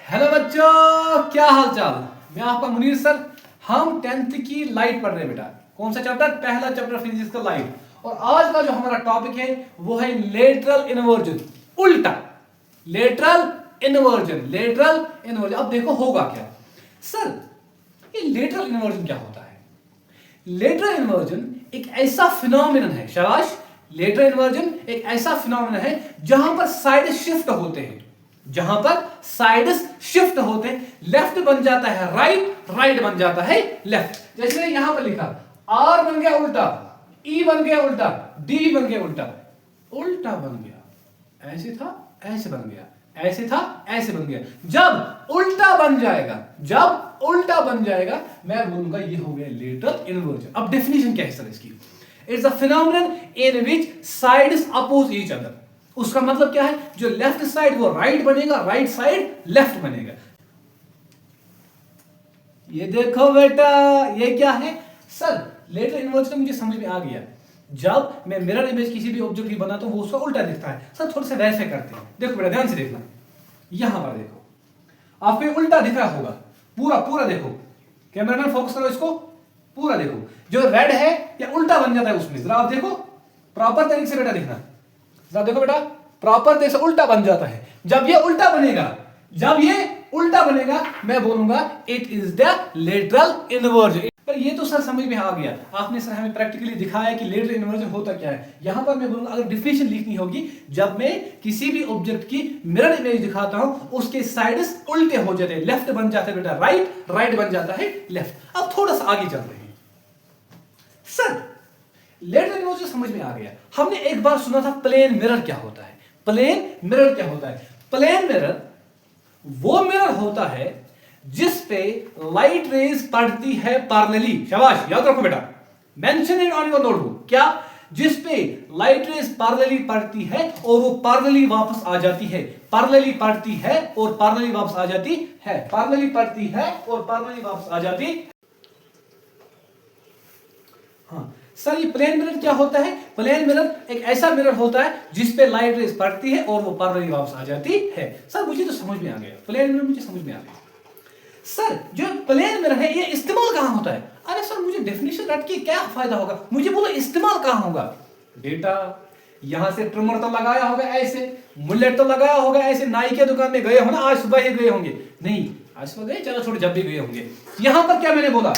Hello बच्चों, क्या हाल चाल। मैं आपका मुनीर सर। हम 10th की लाइट पढ़ रहे हैं बेटा। कौन सा चैप्टर? पहला चैप्टर फिजिक्स का लाइट। और आज का जो हमारा टॉपिक है वो है लेटरल इन्वर्जन, उल्टा। Lateral inversion. अब देखो होगा क्या सर, ये लेटरल इन्वर्जन क्या होता है? लेटरल इन्वर्जन एक ऐसा फिनोमिनन है, शाबाश। लेटरल इन्वर्जन एक ऐसा फिनोमिनन है जहां पर साइड शिफ्ट होते हैं, लेफ्ट बन जाता है राइट, राइट बन जाता है लेफ्ट। जैसे यहां पर लिखा आर बन गया उल्टा, ई बन गया उल्टा, डी बन गया उल्टा, उल्टा बन गया। ऐसे था, ऐसे बन गया, ऐसे था, ऐसे बन गया। जब उल्टा बन जाएगा मैं बोलूंगा ये हो गया लेटरल इन्वर्जन। अब डेफिनेशन क्या है सर इसकी? It's a phenomenon in which sides oppose each other. उसका मतलब क्या है? जो लेफ्ट साइड वो राइट बनेगा, राइट साइड लेफ्ट बनेगा। ये देखो बेटा, ये क्या है सर? लेटरल इन्वर्जन मुझे समझ में आ गया। जब मैं मिरर इमेज किसी भी ऑब्जेक्ट की बनाता हूं वो उसका उल्टा दिखता है सर। थोड़ा सा वैसे करते हैं। देखो बेटा, ध्यान से देखना। यहां पर देखो, आपको उल्टा दिख रहा होगा। पूरा देखो, कैमरामैन फोकस करो इसको, पूरा देखो। जो रेड है ये उल्टा बन जाता है उसमें। जरा आप देखो प्रॉपर तरीके से बेटा, देखना जरा देखो बेटा, प्रॉपर तरीके से उल्टा बन जाता है। जब ये उल्टा बनेगा मैं बोलूंगा it is the lateral inversion. पर ये तो सर समझ में आ गया, आपने सर हमें प्रैक्टिकली दिखाया कि लेटरल इन्वर्जन होता क्या है। यहां पर मैं बोलूंगा, अगर डिफिनेशन लिखनी होगी, जब मैं किसी भी ऑब्जेक्ट की मिरर इमेज दिखाता हूं उसके साइड्स उल्टे हो जाते हैं, लेफ्ट बन जाता है बेटा राइट, राइट बन जाता है लेफ्ट। अब थोड़ा सा आगे चल रहे हैं सर। लेटरल इन्वर्जन समझ में आ गया। हमने एक बार सुना था प्लेन मिरर क्या होता है। प्लेन मिरर वो मिरर होता है जिस पे लाइट रेज पड़ती है पैरेलली। शाबाश, याद रखो बेटा, mention it on your notebook. क्या? जिस पे लाइट रेज पैरेलली पड़ती है और वो पैरेलली वापस आ जाती है, पैरेलली पड़ती है और पैरेलली वापस आ जाती है, पैरेलली पड़ती है और पैरेलली वापस आ जाती। हाँ सर, ये प्लेन मिरर क्या होता है? प्लेन मिरर एक ऐसा मिरर होता है जिस पे लाइट रेज पड़ती है और वो पैरेलली वापस आ जाती है। सर मुझे तो समझ में आ गया, प्लेन मिरर मुझे समझ में आ गया। सर जो प्लेन मिरर है ये इस्तेमाल कहां होता है? अरे सर मुझे डेफिनेशन रट के क्या फायदा होगा, मुझे बोलो इस्तेमाल कहां होगा। बेटा यहां से ट्रिमर तो लगाया होगा ऐसे, मुलेट तो लगाया होगा ऐसे, नाई के दुकान में गए हो ना, आज सुबह ही गए होंगे। नहीं आज सुबह गए, चलो छोड़, जब भी गए होंगे। यहां पर क्या मैंने बोला?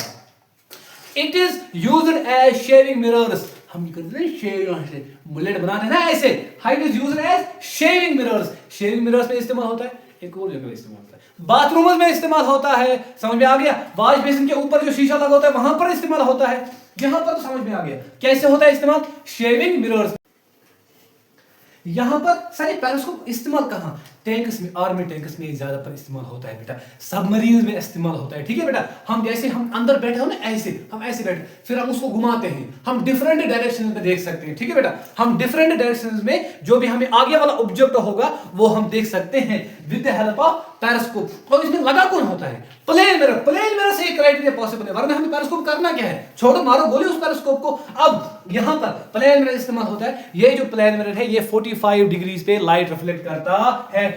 It is used as shaving mirrors. हम करते हैं शेव, बुलेट बनाते हैं ना ऐसे। It is used as shaving mirrors. Shaving mirrors में इस्तेमाल होता है, एक और जगह इस्तेमाल होता है, बाथरूम में इस्तेमाल होता है। समझ में आ गया? वॉश बेसिन के ऊपर जो शीशा लगा होता है वहां पर इस्तेमाल होता है। यहां पर तो समझ में आ गया कैसे होता है इस्तेमाल, शेविंग मिरर्स। यहां पर सारे पेरिस्कोप इस्तेमाल कहां? टैंक्स में, आर्मी टैंक्स में ज्यादा पर इस्तेमाल होता है बेटा, सबमरीन में इस्तेमाल होता है। ठीक है बेटा, हम जैसे हम अंदर बैठे हो ना ऐसे, हम ऐसे बैठे, फिर हम उसको घुमाते हैं, हम डिफरेंट डायरेक्शन में देख सकते हैं। ठीक है बेटा, हम डिफरेंट डायरेक्शन में जो भी हमें आगे वाला ऑब्जेक्ट होगा वो हम देख सकते हैं with the help of periscope. और इसमें लगा कौन होता है? Plane mirror. प्लेन मिरर से एक क्राइटेरिया पॉसिबल है, वरना हमें पेरिस्कोप करना क्या है? छोड़ो मारो गोली उस पेरिस्कोप को। अब यहां पर प्लेन मिरर इस्तेमाल होता है। ये जो प्लेन मिरर है ये 45 डिग्रीज पे लाइट रिफ्लेक्ट करता है।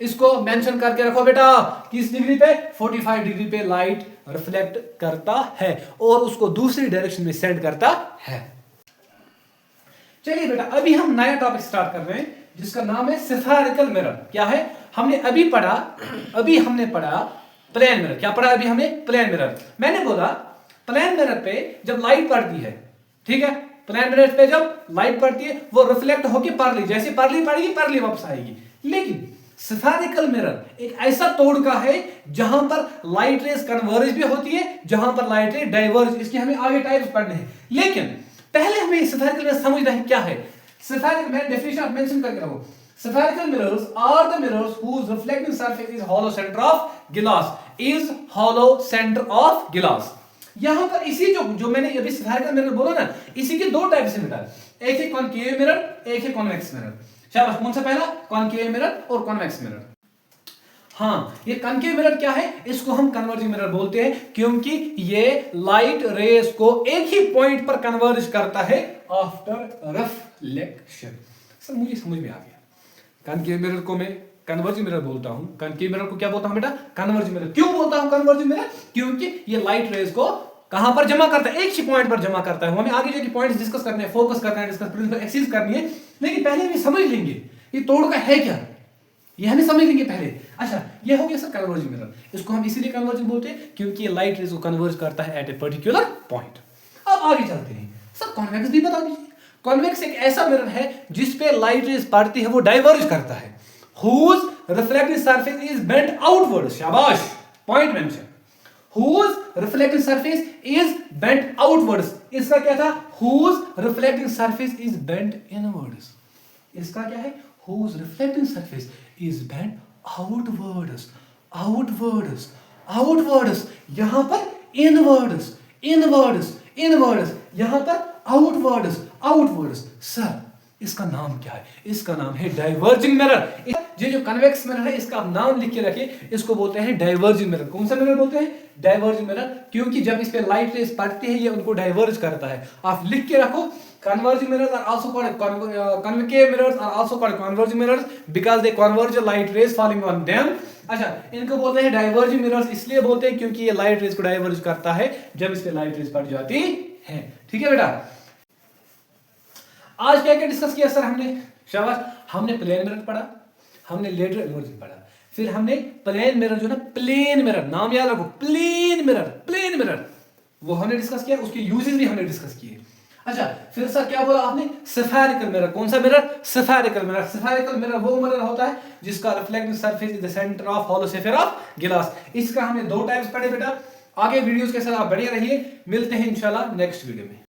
इसको मेंशन करके रखो बेटा, किस डिग्री पे? 45 डिग्री पे लाइट रिफ्लेक्ट करता है और उसको दूसरी डायरेक्शन में सेंड करता है। चलिए बेटा, अभी हम नया टॉपिक स्टार्ट कर रहे हैं जिसका नाम है स्फेरिकल मिरर। क्या है? हमने अभी पढ़ा प्लेन मिरर। क्या पढ़ा अभी हमने? Plane mirror. मैंने बोला प्लेन मिरर पे जब लाइट पड़ती है, ठीक है, प्लेन मिरर पे जब लाइट पड़ती है वो रिफ्लेक्ट होकर पैरेलली, जैसे पैरेलली पड़ेगी पैरेलली वापस आएगी। लेकिन स्फेरिकल मिरर एक ऐसा तोड़ का है जहां पर लाइट रेज कन्वर्ज भी होती है, जहां पर लाइट रेज डाइवर्ज। इसके हमें आगे टाइप्स पढ़ने हैं, लेकिन पहले हमें स्फेरिकल मिरर समझना है क्या है। स्फेरिकल मिरर डेफिनेशन मेंशन करके रखो। Spherical mirrors are the mirrors whose reflecting surface is hollow center of glass. Is hollow center of glass. यहां पर इसी जो मैंने अभी स्फेरिकल मिरर बोला ना, इसी के दो टाइप से मिला। एक है कॉनकेव मिरर, एक है कॉन्वेक्स मिरर। शाबाश, कौन सा पहला? कॉनकेव मिरर और कॉन्वेक्स मिरर। हाँ, ये कॉनकेव मिरर क्या है? इसको हम कन्वर्जिंग मिरर बोलते हैं क्योंकि ये लाइट रेज को एक ही पॉइंट पर कन्वर्ज करता है आफ्टर रिफ्लेक्शन। सर मुझे समझ में आ गया। कॉनकेव मिरर को मैं कन्वर्जिंग मिरर बोलता हूं। कनकेव मिरर को क्या बोलता हूं बेटा? Converging mirror. क्यों बोलता हूं कन्वर्जिंग मिरर? क्योंकि ये लाइट रेज को कहां पर जमा करता है? एक ही पॉइंट पर जमा करता है। हमें आगे जाके पॉइंट्स डिस्कस करने हैं, फोकस करना है, डिस्कस प्रिंसिपल एक्सरसाइज करनी है, लेकिन पहले भी समझ लेंगे ये तोड़ का है क्या, ये हमें समझ लेंगे पहले। अच्छा, ये हो गया सर कन्वर्जिंग मिरर। इसको हम इसीलिए कन्वर्जिंग बोलते हैं क्योंकि ये लाइट रेज को कन्वर्ज करता है एट ए पर्टिकुलर पॉइंट। अब आगे चलते हैं। सर कॉन्वेक्स भी बता दीजिए। कॉन्वेक्स एक ऐसा मिरर है जिसपे लाइट रेज पड़ती है, वो डाइवर्ज करता है। whose reflecting surface is bent outwards, शाबाश, point mention. whose reflecting surface is bent outwards, इसका क्या था? whose reflecting surface is bent inwards, इसका क्या है? whose reflecting surface is bent outwards, outwards, outwards, यहां पर inwards, inwards, inwards, यहां पर outwards, outwards। सर इसका नाम क्या है? इसका नाम है डाइवर्जिंग मिरर। ये जो कन्वेक्स मिरर है इसका आप नाम लिख के रखिए, इसको बोलते हैं डाइवर्जिंग मिरर। कौन सा मिरर बोलते हैं? डाइवर्जिंग मिरर, क्योंकि जब इस पे लाइट रेज पड़ती है ये उनको डाइवर्ज करता है। आप लिख के रखो, converging mirrors are also called concave mirrors are also called converging mirrors because they converge light rays falling on them। अच्छा, इनको बोलते हैं डाइवर्जिंग मिरर्स, इसलिए बोलते हैं क्योंकि ये लाइट रेज को डाइवर्ज करता है जब इस पे लाइट रेज पड़ जाती है। ठीक है बेटा, आज क्या क्या डिस्कस किया सर हमने? शाबाश, हमने प्लेन मिरर पढ़ा, हमने लेटरल इन्वर्जन पढ़ा, फिर हमने प्लेन मिरर जो ना, प्लेन मिरर नाम याद रखो, प्लेन मिरर, प्लेन मिरर वो हमने डिस्कस किया, उसके यूजेस भी हमने डिस्कस किए। अच्छा, फिर सर क्या बोला आपने? Spherical mirror. कौन सा mirror? Spherical mirror. Spherical mirror वो मिरर होता है जिसका reflecting surface is the centre of hollow sphere of गिलास। इसका हमने 2 टाइप्स पढ़े बेटा। आगे वीडियोस के साथ आप बने रहिए, मिलते हैं इंशाल्लाह नेक्स्ट वीडियो में।